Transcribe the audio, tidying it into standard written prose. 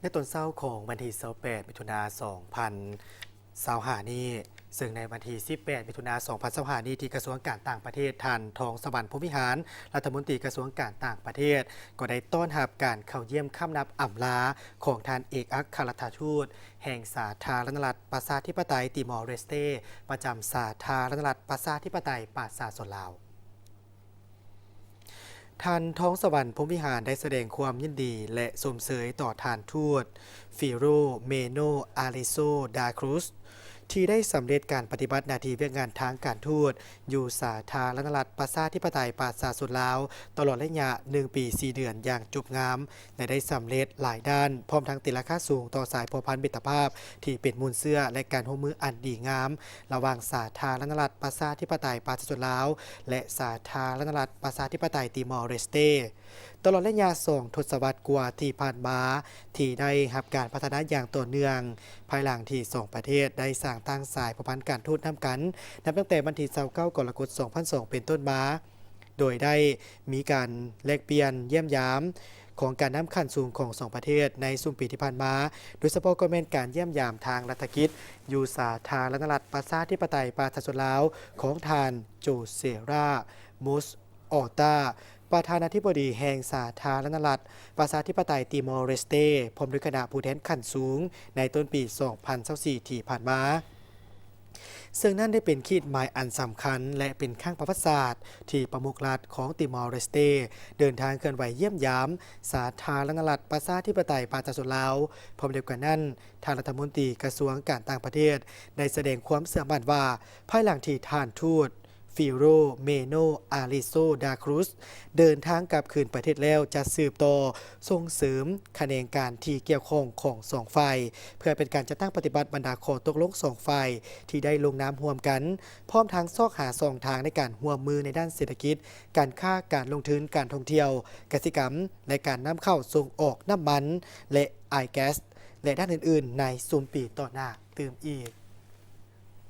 ในตอนเช้าของวันที่28มิถุนายน2025นี้ซึ่งในวันที่18มิถุนายน2025นี้ที่กระทรวงการต่างประเทศท่านทองสวรรค์พรหมวิหารรัฐมนตรีกระทรวงการต่างประเทศก็ได้ต้อนรับการเข้าเยี่ยมค่ำนับอำลาของท่านเอกอัครราชทูตแห่งสาธารณรัฐประชาธิปไตยติมอร์เลสเตประจำสาธารณรัฐประชาธิปไตยปราศาสนลาวท่านท้องสวรรค์พรหมวิหารได้แสดงความยินดีและสมเสยต่อท่านทูตฟิโรเมโนอาริโซดาครุสที่ได้สำเร็จการปฏิบัติหน้าที่เวียกงานทางการทูตอยู่สาธารณรัฐประชาธิปไตยปราศาสนลาวตลอดระยะ1 ปี 4 เดือนอย่างจบงามและได้สำเร็จหลายด้านพร้อมทั้งติดราคาสูงต่อสายพัวพันธ์มิตรภาพที่เป็นมูลเสื้อและการร่วมมืออันดีงามระหว่างสาธารณรัฐประชาธิปไตยปราศาสนลาวและสาธารณรัฐประชาธิปไตยติมอร์เลสเตตลอดระยะ2 ทศวรรษกว่าที่ผ่านมาที่ได้รับการพัฒนาอย่างต่อเนื่องภายหลังที่2 ประเทศได้สร้างตั้งสายพันธ์การทูตนำกันนับตั้งแต่วันที่29 กรกฎาคม 2002 เป็นต้นมาโดยได้มีการแลกเปลี่ยนเยี่ยมยามของการนำขั้นสูงของ2 ประเทศในสุ่มปีที่ผ่านมาโดยเฉพาะก็เป็นการเยี่ยมยามทางรัฐกิจอยู่สาธารณรัฐประชาธิปไตยปราศาสนลาวของทานโจเซรามุสออตาประธานาธิบดีแห่งสาธารณรัฐประชาธิปไตยติมอร์เลสเตพร้อมด้วยคณะผู้แทนขั้นสูงในต้นปี 2024 ที่ผ่านมาซึ่งนั่นได้เป็นขีดหมายอันสำคัญและเป็นข้างประวัติศาสตร์ที่ประมุขรัฐของติมอร์เลสเตเดินทางเคลื่อนไหวเยี่ยมยามสาธารณรัฐประชาธิปไตยปราศาสนลาวพร้อมเดียวกันนั้นทางรัฐมนตรีกระทรวงการต่างประเทศได้แสดงความเสื่อมมั่นว่าภายหลังที่ท่านทูตฟิโรเมโนอาริโซดาครุสเดินทางกลับคืนประเทศแล้วจะสืบต่อส่งเสริมคะแนนการที่เกี่ยวข้องของ2 ฝ่ายเพื่อเป็นการจัดตั้งปฏิบัติบรรดาข้อตกลง2 ฝ่ายที่ได้ลงนามร่วมกันพร้อมทางซอกหา2 ทางในการร่วมมือในด้านเศรษฐกิจการค้าการลงทุนการท่องเที่ยวกสิกรรมและการนำเข้าส่งออกน้ำมันและไอแก๊สและด้านอื่นๆในซุมปีต่อหน้าตื่มอีก